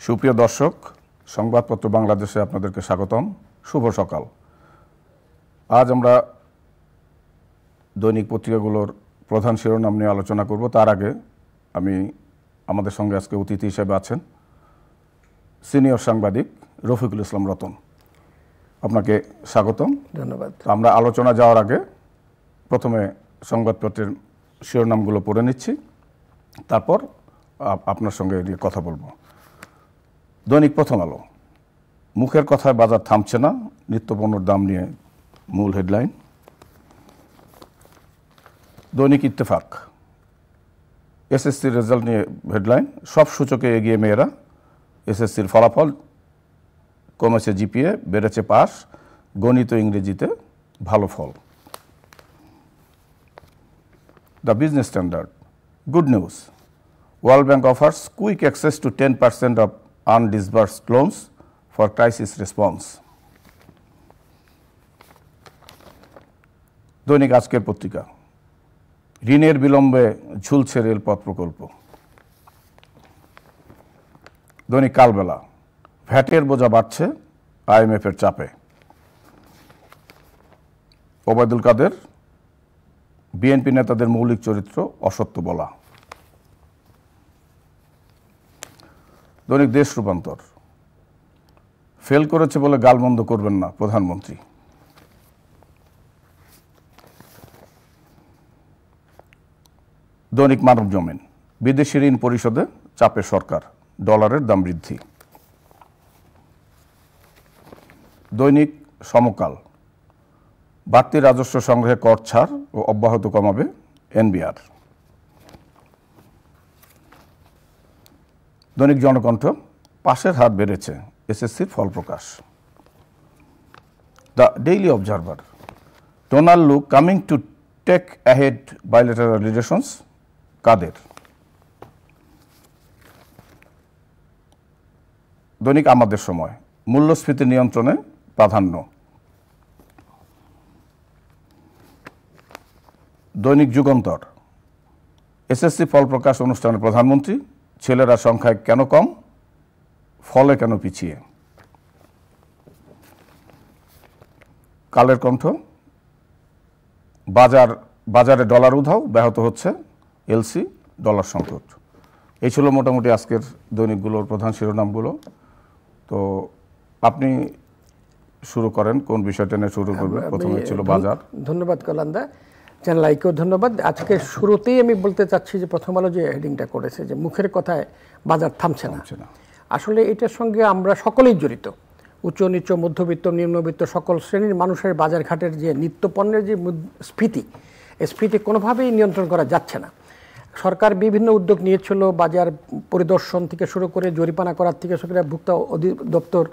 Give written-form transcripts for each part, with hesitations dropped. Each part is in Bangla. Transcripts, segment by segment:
সুপ্রিয় দর্শক, সংবাদপত্র বাংলাদেশে আপনাদেরকে স্বাগতম। শুভ সকাল। আজ আমরা দৈনিক পত্রিকাগুলোর প্রধান শিরোনাম নিয়ে আলোচনা করব। তার আগে আমাদের সঙ্গে আজকে অতিথি হিসেবে আছেন সিনিয়র সাংবাদিক রফিকুল ইসলাম রতন। আপনাকে স্বাগতম। ধন্যবাদ। আমরা আলোচনা যাওয়ার আগে প্রথমে সংবাদপত্রের শিরোনামগুলো পড়ে নিচ্ছি, তারপর আপনার সঙ্গে নিয়ে কথা বলবো। দৈনিক প্রথম আলো, মুখের কথায় বাজার থামছে না, নিত্যপণ্যের দাম নিয়ে মূল হেডলাইন। দৈনিক ইত্তেফাক, এসএসসির রেজাল্ট নিয়ে হেডলাইন। সব সূচকে এগিয়ে মেয়েরা, এসএসসির ফলাফল, কমেছে জিপিএ, বেড়েছে পাস, গণিত ইংরেজিতে ভালো ফল। The Business Standard, good news, World Bank offers quick access to 10% off undisbursed loans for crisis response. দৈনিক আজকের পত্রিকা, ঋণের বিলম্বে ঝুলছে রেলপথ প্রকল্প। দৈনিক কালবেলা, ভ্যাটের বোঝা বাড়ছে আইএমএফের চাপে। ওবায়দুল কাদের, বিএনপি নেতাদের মৌলিক চরিত্র অসত্য বলা। দৈনিক দেশ রূপান্তর, ফেল করেছে বলে গালমন্দ করবেন না প্রধানমন্ত্রী। দৈনিক মানব জমিন, বিদেশি ঋণ পরিশোধে চাপে সরকার, ডলারের দাম বৃদ্ধি। দৈনিক সমকাল, বাড়তি রাজস্ব সংগ্রহে কর ছাড় ও অব্যাহত কমাবে এনবিআর। দৈনিক জনকণ্ঠ, পাশের হার বেড়েছে, এসএসসির ফল প্রকাশ। The Daily Observer, Donald Lu coming to take ahead bilateral relations, Quader. দৈনিক আমাদের সময়, মূল্যস্ফীতি নিয়ন্ত্রণে প্রাধান্য। দৈনিক যুগান্তর, এসএসসি ফল প্রকাশ অনুষ্ঠানে প্রধানমন্ত্রী, ছেলেরা সংখ্যায় কেন কম, ফলে কেন পিছিয়ে। কালের কণ্ঠ, বাজারে ডলার উধাও, ব্যাহত হচ্ছে এলসি ডলার সংকট। এই ছিল মোটামুটি আজকের দৈনিকগুলোর প্রধান শিরোনামগুলো। তো আপনি শুরু করেন, কোন বিষয়টা নিয়ে শুরু করবেন? প্রথমে ছিল বাজার। ধন্যবাদ কলান্দা, চ্যানেল আইকেও ধন্যবাদ। আজকে শুরুতেই আমি বলতে চাচ্ছি যে প্রথম আলো যে হেডিংটা করেছে যে মুখের কথায় বাজার থামছে না, আসলে এটার সঙ্গে আমরা সকলেই জড়িত। উচ্চ নিচ্চ মধ্যবিত্ত নিম্নবিত্ত সকল শ্রেণীর মানুষের বাজারঘাটের যে নিত্যপণ্যের যে স্ফীতি, এই স্ফীতি কোনোভাবেই নিয়ন্ত্রণ করা যাচ্ছে না। সরকার বিভিন্ন উদ্যোগ নিয়েছিল, বাজার পরিদর্শন থেকে শুরু করে জরিমানা করার থেকে শুরু করে ভোক্তা অধিদপ্তর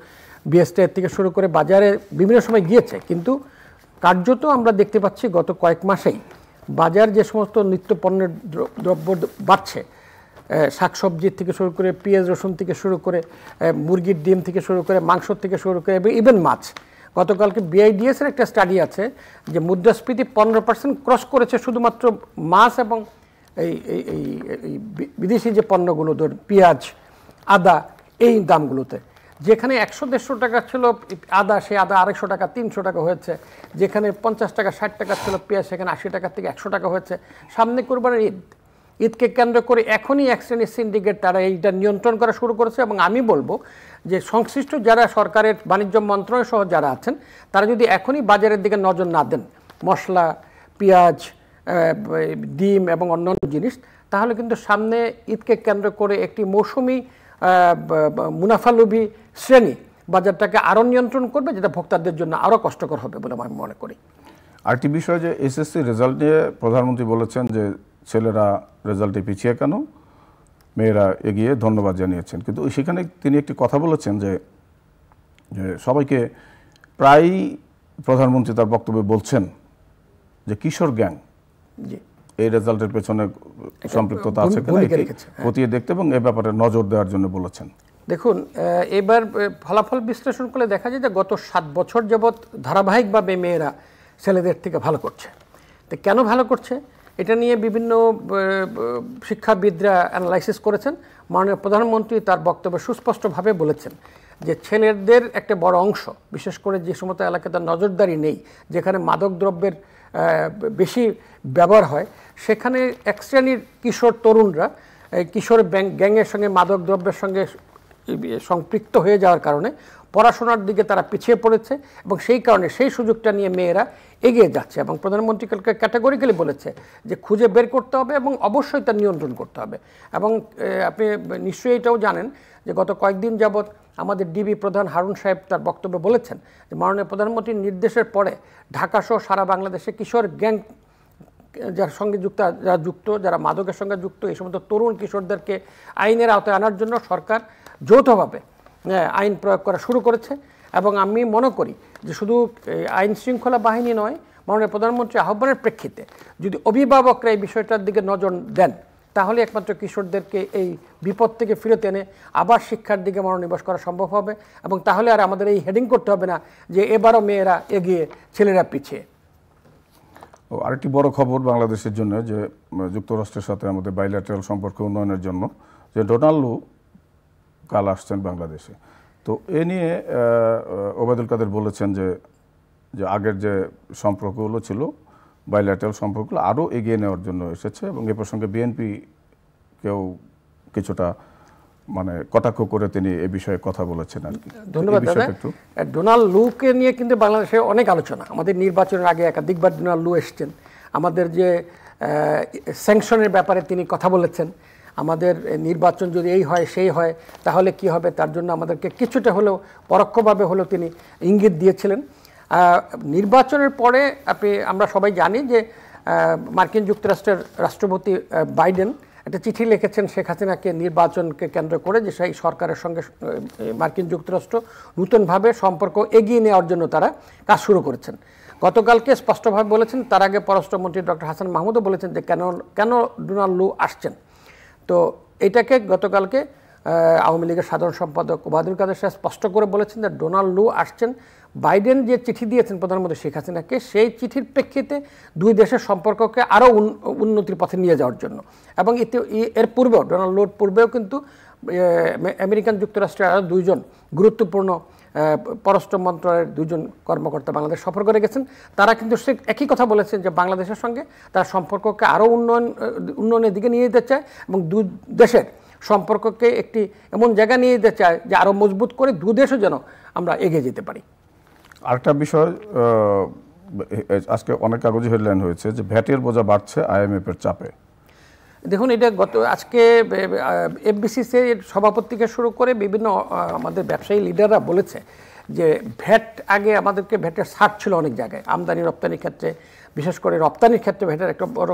বিএসটিআই থেকে শুরু করে বাজারে বিভিন্ন সময় গিয়েছে, কিন্তু কার্যত আমরা দেখতে পাচ্ছি গত কয়েক মাসেই বাজার যে সমস্ত নিত্যপণ্যের দ্রব্য বাড়ছে, শাকসবজির থেকে শুরু করে পেঁয়াজ রসুন থেকে শুরু করে মুরগির ডিম থেকে শুরু করে মাংস থেকে শুরু করে ইভেন মাছ। গতকালকে বিআইডিএসের একটা স্টাডি আছে যে মুদ্রাস্ফীতি 15% ক্রস করেছে শুধুমাত্র মাছ এবং এই বিদেশি যে পণ্যগুলো, ধর পেঁয়াজ, আদা, এই দামগুলোতে। যেখানে 100-150 টাকা ছিল আদা, সে আদা 250 টাকা 300 টাকা হয়েছে। যেখানে 50 টাকা 60 টাকা ছিল পেঁয়াজ, সেখানে 80 টাকা থেকে 100 টাকা হয়েছে। সামনে কোরবানির ঈদকে কেন্দ্র করে এখনই এক শ্রেণীর সিন্ডিকেট তারা এইটা নিয়ন্ত্রণ করা শুরু করেছে। এবং আমি বলবো যে সংশ্লিষ্ট যারা সরকারের বাণিজ্য মন্ত্রণালয় সহ যারা আছেন, তারা যদি এখনই বাজারের দিকে নজর না দেন, মশলা, পেঁয়াজ, ডিম এবং অন্যান্য জিনিস, তাহলে কিন্তু সামনে ঈদকে কেন্দ্র করে একটি মৌসুমি মুনাফালোভী শ্রেণী বাজারটাকে আরও নিয়ন্ত্রণ করবে, যেটা ভোক্তাদের জন্য আরও কষ্টকর হবে বলে আমি মনে করি। আরেকটি বিষয় যে এসএসসি রেজাল্ট নিয়ে প্রধানমন্ত্রী বলেছেন যে ছেলেরা রেজাল্টে পিছিয়ে কেন, মেয়েরা এগিয়ে, ধন্যবাদ জানিয়েছেন। কিন্তু সেখানে তিনি একটি কথা বলেছেন যে সবাইকে, প্রায়ই প্রধানমন্ত্রী তার বক্তব্যে বলছেন যে কিশোর গ্যাং এই রেজাল্টের পেছনে সম্পৃক্ততা আছে কিনা খতিয়ে দেখতে এবং এ ব্যাপারে নজর দেওয়ার জন্য বলেছেন। দেখুন, এবার ফলাফল বিশ্লেষণ করলে দেখা যায় যে গত 7 বছর যাবৎ ধারাবাহিকভাবে মেয়েরা ছেলেদের থেকে ভালো করছে। তো কেন ভালো করছে? এটা নিয়ে বিভিন্ন শিক্ষাবিদরা অ্যানালাইসিস করেছেন। মাননীয় প্রধানমন্ত্রী তার বক্তব্যে সুস্পষ্টভাবে বলেছেন যে ছেলেদের একটা বড় অংশ, বিশেষ করে যে সমস্ত এলাকাতে নজরদারি নেই, যেখানে মাদকদ্রব্যের বেশি ব্যবহার হয়, সেখানে এক শ্রেণীর কিশোর তরুণরা কিশোর গ্যাংয়ের সঙ্গে মাদকদ্রব্যের সঙ্গে সম্পৃক্ত হয়ে যাওয়ার কারণে পড়াশোনার দিকে তারা পিছিয়ে পড়েছে এবং সেই কারণে সেই সুযোগটা নিয়ে মেয়েরা এগিয়ে যাচ্ছে। এবং প্রধানমন্ত্রী ক্যাটাগরিক্যালি বলেছে যে খুঁজে বের করতে হবে এবং অবশ্যই তার নিয়ন্ত্রণ করতে হবে। এবং আপনি নিশ্চয়ই এটাও জানেন যে গত কয়েকদিন যাবৎ আমাদের ডিবি প্রধান হারুন সাহেব তার বক্তব্যে বলেছেন যে মাননীয় প্রধানমন্ত্রীর নির্দেশের পরে ঢাকাসহ সারা বাংলাদেশে কিশোর গ্যাং যার সঙ্গে যারা মাদকের সঙ্গে যুক্ত এই সমস্ত তরুণ কিশোরদেরকে আইনের আওতায় আনার জন্য সরকার যৌথভাবে আইন প্রয়োগ করা শুরু করেছে। এবং আমি মনে করি যে শুধু আইন শৃঙ্খলা বাহিনী নয়, মাননীয় প্রধানমন্ত্রী আহ্বানের প্রেক্ষিতে যদি অভিভাবকরা এই বিষয়টার দিকে নজর দেন তাহলে একমাত্র কিশোরদেরকে এই বিপদ থেকে ফিরত এনে আবার শিক্ষার দিকে মনোনিবেশ করা সম্ভব হবে। এবং তাহলে আর আমাদের এই হেডিং করতে হবে না যে এবারও মেয়েরা এগিয়ে ছেলেরা পিছিয়ে। আরেকটি বড় খবর বাংলাদেশের জন্য যে যুক্তরাষ্ট্রের সাথে আমাদের বাইল্যাটারাল সম্পর্ক উন্নয়নের জন্য যে ডোনাল্ড লু কাল আসছেন বাংলাদেশে। তো এ নিয়ে ওবায়দুল কাদের বলেছেন যে আগের যে সম্পর্কগুলো ছিল বাইল্যাটারাল সম্পর্কগুলো আরও এগিয়ে নেওয়ার জন্য এসেছে এবং এ প্রসঙ্গে বিএনপিকেও কিছুটা মানে কটাক্ষ করে তিনি এ বিষয়ে কথা বলেছেন আর কি। ধন্যবাদ দাদা। ডোনাল্ড লুকে নিয়ে কিন্তু বাংলাদেশে অনেক আলোচনা, আমাদের নির্বাচনের আগে একাধিকবার ডোনাল্ড লু এসছেন, আমাদের যে স্যাংশনের ব্যাপারে তিনি কথা বলেছেন, আমাদের নির্বাচন যদি এই হয় সেই হয় তাহলে কি হবে তার জন্য আমাদেরকে কিছুটা হলেও পরোক্ষভাবে হলেও তিনি ইঙ্গিত দিয়েছিলেন। নির্বাচনের পরে আমরা সবাই জানি যে মার্কিন যুক্তরাষ্ট্রের রাষ্ট্রপতি বাইডেন একটা চিঠি লিখেছেন শেখ হাসিনাকে নির্বাচনকে কেন্দ্র করে যে সেই সরকারের সঙ্গে মার্কিন যুক্তরাষ্ট্র নূতনভাবে সম্পর্ক এগিয়ে নেওয়ার জন্য তারা কাজ শুরু করেছেন। গতকালকে স্পষ্টভাবে বলেছেন, তার আগে পররাষ্ট্রমন্ত্রী ডক্টর হাসান মাহমুদও বলেছেন যে কেন ডোনাল্ড লু আসছেন। তো এটাকে গতকালকে আওয়ামী লীগের সাধারণ সম্পাদক ওবায়দুল কাদের সাহেব স্পষ্ট করে বলেছেন যে ডোনাল্ড লু আসছেন বাইডেন যে চিঠি দিয়েছেন প্রধানমন্ত্রী শেখ হাসিনাকে সেই চিঠির প্রেক্ষিতে দুই দেশের সম্পর্ককে আরও উন্নতির পথে নিয়ে যাওয়ার জন্য। এবং এর পূর্বেও ডোনাল্ড লুর পূর্বেও কিন্তু আমেরিকান যুক্তরাষ্ট্রের আরও দুইজন গুরুত্বপূর্ণ পররাষ্ট্র মন্ত্রণালয়ের দুজন কর্মকর্তা বাংলাদেশ সফর করে গেছেন। তারা কিন্তু সে একই কথা বলেছেন যে বাংলাদেশের সঙ্গে তার সম্পর্ককে আরও উন্নয়নের দিকে নিয়ে যেতে চায় এবং দুই দেশের সম্পর্ককে একটি এমন জায়গা নিয়ে যেতে চায় যে আরও মজবুত করে দু দেশও যেন আমরা এগিয়ে যেতে পারি। আরেকটা বিষয়, আজকে অনেক কাগজে হেডলাইন হয়েছে যে ভ্যাটের বোঝা বাড়ছে IMF-এর চাপে। দেখুন, এটা আজকে FBCCI-র সভাপতি থেকে শুরু করে বিভিন্ন আমাদের ব্যবসায়ী লিডাররা বলেছে যে ভ্যাট আগে আমাদেরকে ভ্যাটের ছাড় ছিল অনেক জায়গায়, আমদানি রপ্তানির ক্ষেত্রে, বিশেষ করে রপ্তানির ক্ষেত্রে ভ্যাটের একটা বড়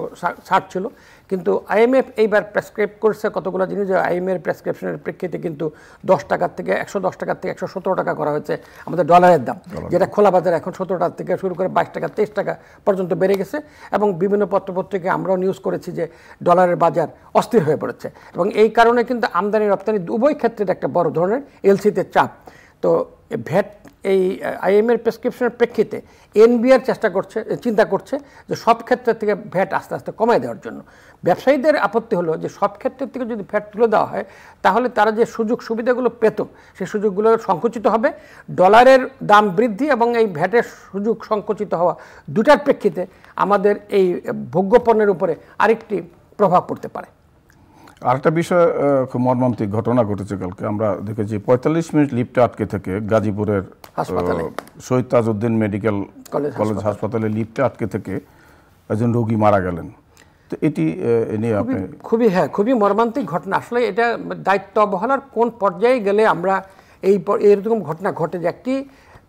ছাড় ছিল। কিন্তু IMF এইবার প্রেসক্রাইব করছে কতগুলো জিনিস, যে IMF প্রেসক্রিপশনের প্রেক্ষিতে কিন্তু 10 টাকার থেকে 110 টাকার থেকে 117 টাকা করা হয়েছে আমাদের ডলারের দাম, যেটা খোলা বাজারে এখন 17 টাকা থেকে শুরু করে 22 টাকা 23 টাকা পর্যন্ত বেড়ে গেছে। এবং বিভিন্ন পত্রপত্রিকায় আমরাও নিউজ করেছি যে ডলারের বাজার অস্থির হয়ে পড়েছে এবং এই কারণে কিন্তু আমদানি রপ্তানি উভয় ক্ষেত্রে একটা বড় ধরনের এলসিতে চাপ। তো ভ্যাট এই IMF প্রেসক্রিপশনের প্রেক্ষিতে NBR চিন্তা করছে যে সব ক্ষেত্রের থেকে ভ্যাট আস্তে আস্তে কমায় দেওয়ার জন্য। ব্যবসায়ীদের আপত্তি হলো যে সব ক্ষেত্রের থেকে যদি ভ্যাট তুলে দেওয়া হয় তাহলে তারা যে সুযোগ সুবিধাগুলো পেত সেই সুযোগগুলো সংকুচিত হবে। ডলারের দাম বৃদ্ধি এবং এই ভ্যাটের সুযোগ সংকুচিত হওয়া দুটার প্রেক্ষিতে আমাদের এই ভোগ্যপণ্যের উপরে আরেকটি প্রভাব পড়তে পারে। আরেকটা বিষয়, খুব মর্মান্তিক ঘটনা ঘটেছে কালকে। আমরা দেখেছি 45 মিনিট লিফটে আটকে থেকে গাজীপুরের শহীদ তাজউদ্দিন মেডিকেল কলেজ হাসপাতালে লিফটে আটকে থেকে একজন রোগী মারা গেলেন। তো এটি নিয়ে আপনি খুবই মর্মান্তিক ঘটনা। আসলে এটা দায়িত্ব অবহেলার কোন পর্যায়ে গেলে আমরা এরকম ঘটনা ঘটে যে একটি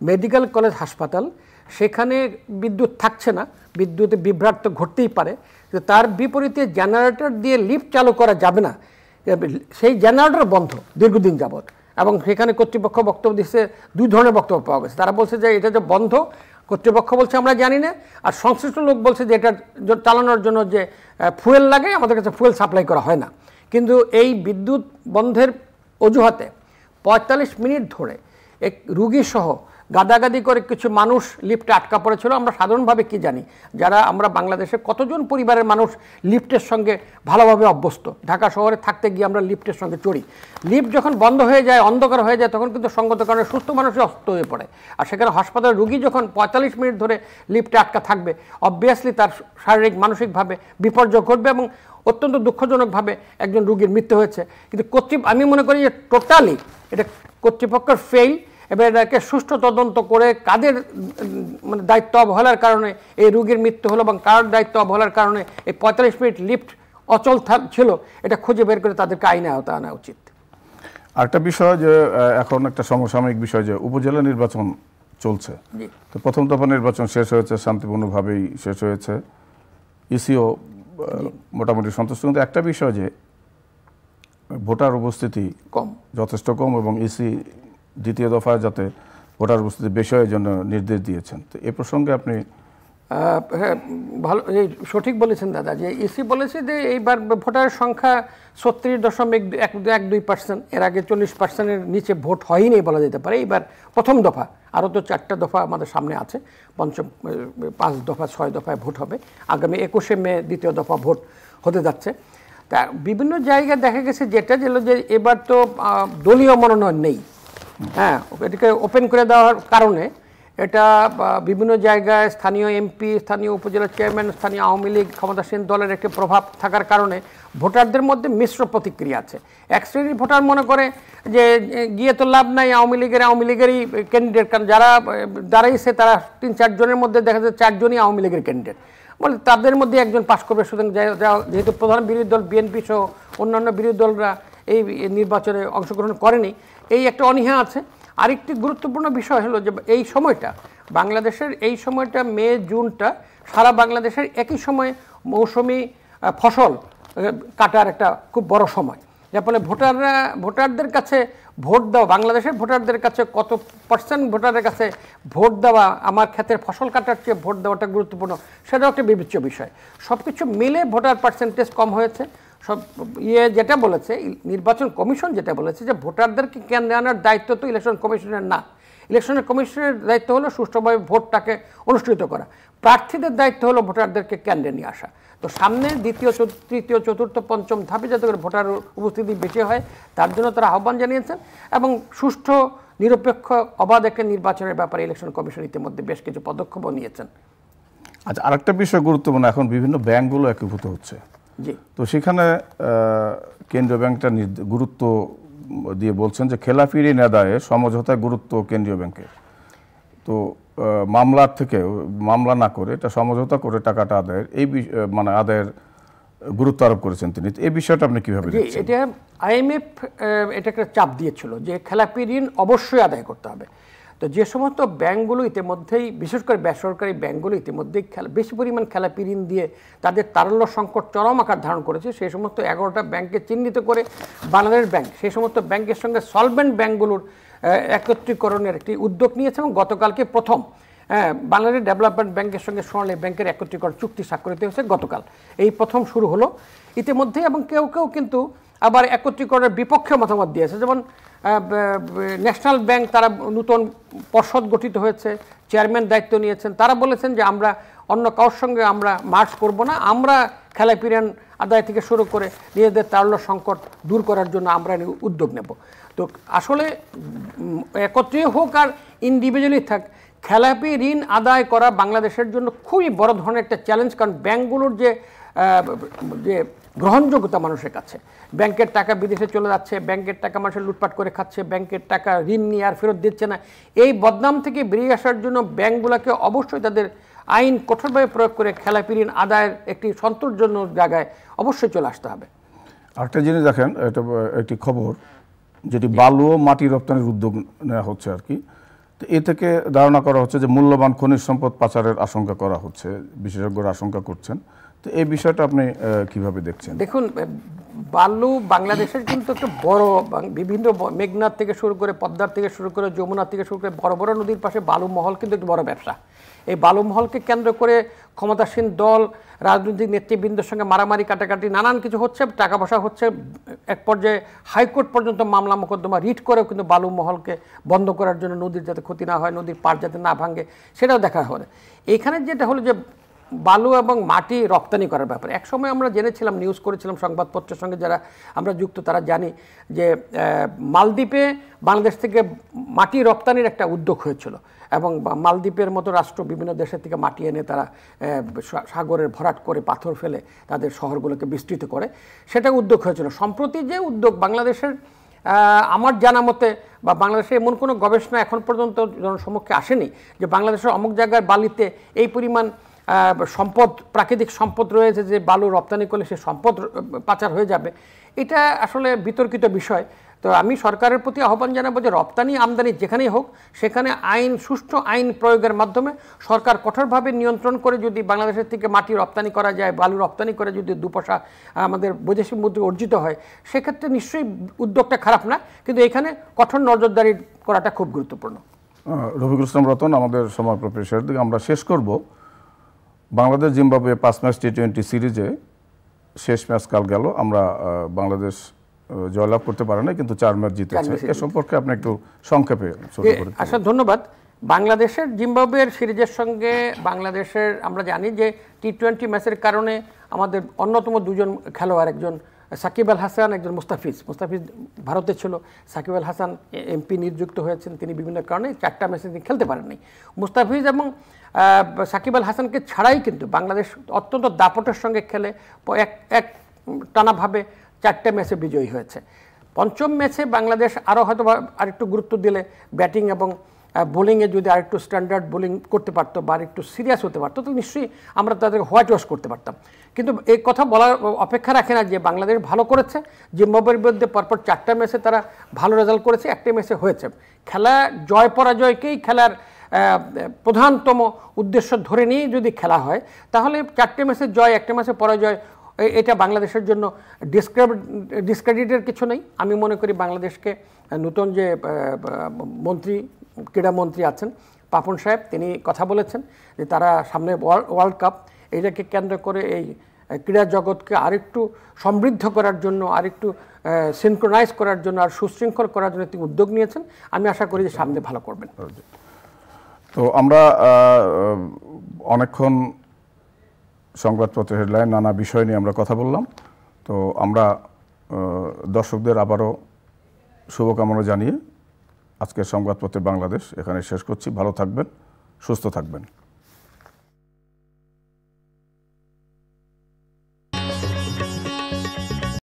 মেডিকেল কলেজ হাসপাতাল, সেখানে বিদ্যুৎ থাকছে না, বিদ্যুতে বিভ্রাট তো ঘটতেই পারে, তার বিপরীতে জেনারেটর দিয়ে লিফট চালু করা যাবে না, সেই জেনারেটর বন্ধ দীর্ঘদিন যাবৎ। এবং সেখানে কর্তৃপক্ষ বক্তব্য দিচ্ছে, দুই ধরনের বক্তব্য পাওয়া গেছে। তারা বলছে যে এটা যে বন্ধ, কর্তৃপক্ষ বলছে আমরা জানি না, আর সংশ্লিষ্ট লোক বলছে যে এটা চালানোর জন্য যে ফুয়েল লাগে আমাদের কাছে ফুয়েল সাপ্লাই করা হয় না। কিন্তু এই বিদ্যুৎ বন্ধের অজুহাতে 45 মিনিট ধরে এক রুগী সহ গাদাগাদি করে কিছু মানুষ লিফটে আটকা পড়েছিল। আমরা সাধারণভাবে কি জানি, যারা আমরা বাংলাদেশে কতজন পরিবারের মানুষ লিফটের সঙ্গে ভালোভাবে অভ্যস্ত, ঢাকা শহরে থাকতে গিয়ে আমরা লিফটের সঙ্গে চড়ি। লিফট যখন বন্ধ হয়ে যায়, অন্ধকার হয়ে যায়, তখন কিন্তু সঙ্গত কারণে সুস্থ মানুষই অসুস্থ হয়ে পড়ে। আর সেখানে হাসপাতালের রুগী যখন 45 মিনিট ধরে লিফটে আটকা থাকবে, অবভিয়াসলি তার শারীরিক মানসিকভাবে বিপর্যয় ঘটবে এবং অত্যন্ত দুঃখজনকভাবে একজন রুগীর মৃত্যু হয়েছে। কিন্তু আমি মনে করি যে টোটালি এটা কর্তৃপক্ষের ফেইল, এবার এটাকে সুষ্ঠু তদন্ত করে কাদের মানে দায়িত্ব অবহেলার কারণে এই রোগীর মৃত্যু হলো এবং কার দায়িত্ব অবহেলার কারণে এই 45 মিনিট লিফট অচল ছিল, এটা খুঁজে বের করে তাদেরকে আইনে আওতায় আনা উচিত। আরেকটা বিষয় যে এখন একটা সমসাময়িক বিষয় যে উপজেলা নির্বাচন চলছে, তো প্রথম দফা নির্বাচন শেষ হয়েছে, শান্তিপূর্ণভাবেই শেষ হয়েছে, ইসিও মোটামুটি সন্তুষ্ট। কিন্তু একটা বিষয় যে ভোটার উপস্থিতি কম, যথেষ্ট কম, এবং ইসি দ্বিতীয় দফায় যাতে ভোটার উপস্থিতি বেশি হয় জন্য নির্দেশ দিয়েছেন। তো এ প্রসঙ্গে আপনি হ্যাঁ, ভালো, সঠিক বলেছেন দাদা, যে ইসি বলেছে যে এইবার ভোটারের সংখ্যা 36.12%। এর আগে 40%-এর নিচে ভোট হয়নি বলা যেতে পারে। এইবার প্রথম দফা, আরও তো 4টা দফা আমাদের সামনে আছে, 5 দফা 6 দফায় ভোট হবে। আগামী 21শে মে দ্বিতীয় দফা ভোট হতে যাচ্ছে। তা বিভিন্ন জায়গায় দেখা গেছে যেটা যে এবার তো দলীয় মনোনয়ন নেই, হ্যাঁ, এটাকে ওপেন করে দেওয়ার কারণে এটা বিভিন্ন জায়গায় স্থানীয় এমপি, স্থানীয় উপজেলা চেয়ারম্যান, স্থানীয় আওয়ামী লীগ ক্ষমতাসীন দলের একটি প্রভাব থাকার কারণে ভোটারদের মধ্যে মিশ্র প্রতিক্রিয়া আছে। এক শ্রেণীর ভোটার মনে করে যে গিয়ে তো লাভ নাই, আওয়ামী লীগেরই ক্যান্ডিডেট, কারণ যারা দাঁড়াইছে তারা 3-4 জনের মধ্যে দেখা যায় 4 জনই আওয়ামী লীগের ক্যান্ডিডেট, বলে তাদের মধ্যে একজন পাশ করবে। সুতরাং যেহেতু প্রধান বিরোধী দল বিএনপি সহ অন্যান্য বিরোধী দলরা এই নির্বাচনে অংশগ্রহণ করেনি, এই একটা অনীহা আছে। আরেকটি গুরুত্বপূর্ণ বিষয় হলো যে এই সময়টা বাংলাদেশের, এই সময়টা মে জুনটা সারা বাংলাদেশের একই সময়ে মৌসুমি ফসল কাটার একটা খুব বড় সময়, যার ফলে ভোটারদের কাছে ভোট দেওয়া, বাংলাদেশের ভোটারদের কাছে কত % ভোটারের কাছে ভোট দেওয়া, আমার ক্ষেতের ফসল কাটার চেয়ে ভোট দেওয়াটা গুরুত্বপূর্ণ, সেটাও একটা বিবেচ্য বিষয়। সব কিছু মিলে ভোটার পার্সেন্টেজ কম হয়েছে। সব যেটা বলেছে নির্বাচন কমিশন, যেটা বলেছে যে ভোটারদেরকে কেন্দ্রে আনার দায়িত্ব তো ইলেকশন কমিশনের না। ইলেকশনের কমিশনের দায়িত্ব হলো সুষ্ঠুভাবে ভোটটাকে অনুষ্ঠিত করা, প্রার্থীদের দায়িত্ব হলো ভোটারদেরকে কেন্দ্রে নিয়ে আসা। তো সামনে দ্বিতীয়, তৃতীয়, চতুর্থ, পঞ্চম ধাপে যাতে করে ভোটার উপস্থিতি বেশি হয় তার জন্য তারা আহ্বান জানিয়েছেন এবং সুষ্ঠু নিরপেক্ষ অবাধ একটা নির্বাচনের ব্যাপারে ইলেকশন কমিশন ইতিমধ্যে বেশ কিছু পদক্ষেপও নিয়েছেন। আচ্ছা, আরেকটা বিষয় গুরুত্বপূর্ণ, এখন বিভিন্ন ব্যাংকগুলো একীভূত হচ্ছে, তো সেখানে কেন্দ্রীয় ব্যাংকটা গুরুত্ব দিয়ে বলছেন যে খেলাপি ঋণ আদায়ে সমঝোতায় গুরুত্ব কেন্দ্রীয় ব্যাংকের। তো মামলার থেকে মামলা না করে এটা সমঝোতা করে টাকাটা আদায়ের আদায়ের গুরুত্ব আরোপ করেছেন তিনি। এই বিষয়টা আপনি কিভাবে দেখছেন? এটা IMF এটাকে চাপ দিয়েছিল যে খেলাপি ঋণ অবশ্যই আদায় করতে হবে। তো যে সমস্ত ব্যাংকগুলো ইতিমধ্যেই, বিশেষ করে বেসরকারি ব্যাংকগুলো ইতিমধ্যেই বেশি পরিমাণ খেলাপি ঋণ দিয়ে তাদের তারল্য সংকট চরম আকার ধারণ করেছে, সেই সমস্ত 11টা ব্যাংককে চিহ্নিত করে বাংলাদেশ ব্যাংক সেই সমস্ত ব্যাংকের সঙ্গে সলভেন্ট ব্যাংকগুলোর একত্রীকরণের একটি উদ্যোগ নিয়েছে এবং গতকালকে প্রথম বাংলাদেশ ডেভেলপমেন্ট ব্যাংকের সঙ্গে সোনালী ব্যাংকের একত্রীকরণ চুক্তি স্বাক্ষরিত হয়েছে গতকাল। এই প্রথম শুরু হলো ইতিমধ্যেই, এবং কেউ কেউ কিন্তু আবার একত্রীকরণের বিপক্ষে মতামত দিয়েছে। যেমন ন্যাশনাল ব্যাংক, তারা নতুন পর্ষদ গঠিত হয়েছে, চেয়ারম্যান দায়িত্ব নিয়েছেন, তারা বলেছেন যে আমরা অন্য কারোর সঙ্গে আমরা মার্চ করব না, আমরা খেলাপি ঋণ আদায় থেকে শুরু করে নিজেদের তারল্য সংকট দূর করার জন্য আমরা উদ্যোগ নেব। তো আসলে একত্রে হোক আর ইন্ডিভিজুয়ালি থাক, খেলাপি ঋণ আদায় করা বাংলাদেশের জন্য খুবই বড় ধরনের একটা চ্যালেঞ্জ। কারণ ব্যাংকগুলোর যে গ্রহণযোগ্যতা মানুষের কাছে, ব্যাংকের টাকা বিদেশে চলে যাচ্ছে, ব্যাংকের টাকা মানুষের লুটপাট করে খাচ্ছে, ব্যাংকের টাকা ঋণ নিয়ে আর ফেরত দিচ্ছে না, এই বদনাম থেকে বেরিয়ে আসার জন্য ব্যাংকগুলোকে অবশ্যই তাদের আইন কঠোরভাবে প্রয়োগ করে খেলাপি ঋণ আদায়ের একটি সন্তোষজনক জায়গায় অবশ্যই চলে আসতে হবে। আরেকটা জিনিস দেখেন, এটা একটি খবর যেটি বালু ও মাটি রপ্তানির উদ্যোগ নেওয়া হচ্ছে আর কি। তো এ থেকে ধারণা করা হচ্ছে যে মূল্যবান খনিজ সম্পদ পাচারের আশঙ্কা করা হচ্ছে, বিশেষজ্ঞরা আশঙ্কা করছেন। তো এই বিষয়টা আপনি কিভাবে দেখছেন? দেখুন, বালু বাংলাদেশের কিন্তু একটা বড়, বিভিন্ন মেঘনার থেকে শুরু করে পদ্মার থেকে শুরু করে যমুনা থেকে শুরু করে বড় বড় নদীর পাশে বালু মহল কিন্তু একটি বড় ব্যবসা। এই বালু মহলকে কেন্দ্র করে ক্ষমতাসীন দল, রাজনৈতিক নেতৃবৃন্দের সঙ্গে মারামারি কাটাকাটি নানান কিছু হচ্ছে, টাকা পয়সা হচ্ছে, এক পর্যায়ে হাইকোর্ট পর্যন্ত মামলা মোকদ্দমা রিট করেও কিন্তু বালু মহলকে বন্ধ করার জন্য, নদীর যাতে ক্ষতি না হয়, নদীর পাড় যাতে না ভাঙে, সেটাও দেখা হলো। এখানে যেটা হলো যে বালু এবং মাটি রপ্তানি করার ব্যাপারে একসময় আমরা জেনেছিলাম, নিউজ করেছিলাম, সংবাদপত্রের সঙ্গে যারা আমরা যুক্ত তারা জানি যে মালদ্বীপে বাংলাদেশ থেকে মাটি রপ্তানির একটা উদ্যোগ হয়েছিল এবং মালদ্বীপের মতো রাষ্ট্র বিভিন্ন দেশের থেকে মাটি এনে তারা সাগরের ভরাট করে পাথর ফেলে তাদের শহরগুলোকে বিস্তৃত করে, সেটা উদ্যোগ হয়েছিল। সম্প্রতি যে উদ্যোগ বাংলাদেশের, আমার জানা মতে বা বাংলাদেশে এমন কোনো গবেষণা এখন পর্যন্ত জনসমক্ষে আসেনি যে বাংলাদেশের অমুক জায়গার বালিতে এই পরিমাণ সম্পদ, প্রাকৃতিক সম্পদ রয়েছে যে বালু রপ্তানি করলে সে সম্পদ পাচার হয়ে যাবে। এটা আসলে বিতর্কিত বিষয়। তো আমি সরকারের প্রতি আহ্বান জানাবো যে রপ্তানি আমদানি যেখানেই হোক সেখানে সুষ্ঠু আইন প্রয়োগের মাধ্যমে সরকার কঠোরভাবে নিয়ন্ত্রণ করে যদি বাংলাদেশের থেকে মাটি রপ্তানি করা যায়, বালু রপ্তানি করে যদি দুপয়সা আমাদের বৈদেশিক মুদ্রা অর্জিত হয়, সেক্ষেত্রে নিশ্চয়ই উদ্যোগটা খারাপ না, কিন্তু এখানে কঠোর নজরদারি করাটা খুব গুরুত্বপূর্ণ। রফিকুল ইসলাম রতন, আমাদের সময় প্রফেসর দিকে আমরা শেষ করব। বাংলাদেশ জিম্বাবুয়ে 5 ম্যাচ T20 সিরিজে শেষ ম্যাচ কাল গেল, আমরা বাংলাদেশ জয়লাভ করতে পারে না, কিন্তু 4 ম্যাচ জিতেছে। এ সম্পর্কে আপনি একটু সংক্ষেপে আচ্ছা, ধন্যবাদ। বাংলাদেশের জিম্বাবুয়ের সিরিজের সঙ্গে বাংলাদেশের আমরা জানি যে T20 ম্যাচের কারণে আমাদের অন্যতম দুজন খেলোয়াড়, একজন সাকিব আল হাসান, একজন মুস্তাফিজ ভারতে ছিল, সাকিব আল হাসান এমপি নিযুক্ত হয়েছেন, তিনি বিভিন্ন কারণে 4টা ম্যাচে তিনি খেলতে পারেননি। মুস্তাফিজ এবং সাকিব আল হাসানকে ছাড়াই কিন্তু বাংলাদেশ অত্যন্ত দাপটের সঙ্গে খেলে এক টানাভাবে 4টে ম্যাচে বিজয়ী হয়েছে। পঞ্চম ম্যাচে বাংলাদেশ আরও হয়তো আরেকটু গুরুত্ব দিলে ব্যাটিং এবং বোলিংয়ে যদি আরেকটু স্ট্যান্ডার্ড বোলিং করতে পারতো বা আরেকটু সিরিয়াস হতে পারতো, তো নিশ্চয়ই আমরা তাদেরকে হোয়াইট ওয়াশ করতে পারতাম। কিন্তু এই কথা বলার অপেক্ষা রাখে না যে বাংলাদেশ ভালো করেছে, জিম্বাবুয়ের বিরুদ্ধে পরপর 4টা ম্যাচে তারা ভালো রেজাল্ট করেছে, 1টে ম্যাচে হয়েছে। খেলা জয় পরাজয়কেই খেলার প্রধানতম উদ্দেশ্য ধরে নিয়ে যদি খেলা হয়, তাহলে 4টে ম্যাচে জয়, 1টে ম্যাচে পরাজয়, এটা বাংলাদেশের জন্য ডিসক্রেডিটের কিছু নেই। আমি মনে করি বাংলাদেশকে নতুন যে ক্রীড়ামন্ত্রী আছেন পাপন সাহেব, তিনি কথা বলেছেন যে তারা সামনে ওয়ার্ল্ড কাপ, এটাকে কেন্দ্র করে এই ক্রীড়া জগৎকে আরেকটু সমৃদ্ধ করার জন্য, আরেকটু সিনক্রোনাইজ করার জন্য, আর সুশৃঙ্খল করার জন্য তিনি উদ্যোগ নিয়েছেন। আমি আশা করি যে সামনে ভালো করবেন। তো আমরা অনেকক্ষণ সংবাদপত্রের হেডলাইন, নানা বিষয় নিয়ে আমরা কথা বললাম। তো আমরা দর্শকদের আবারও শুভকামনা জানিয়ে আজকের সংবাদপত্রে বাংলাদেশ এখানে শেষ করছি। ভালো থাকবেন, সুস্থ থাকবেন।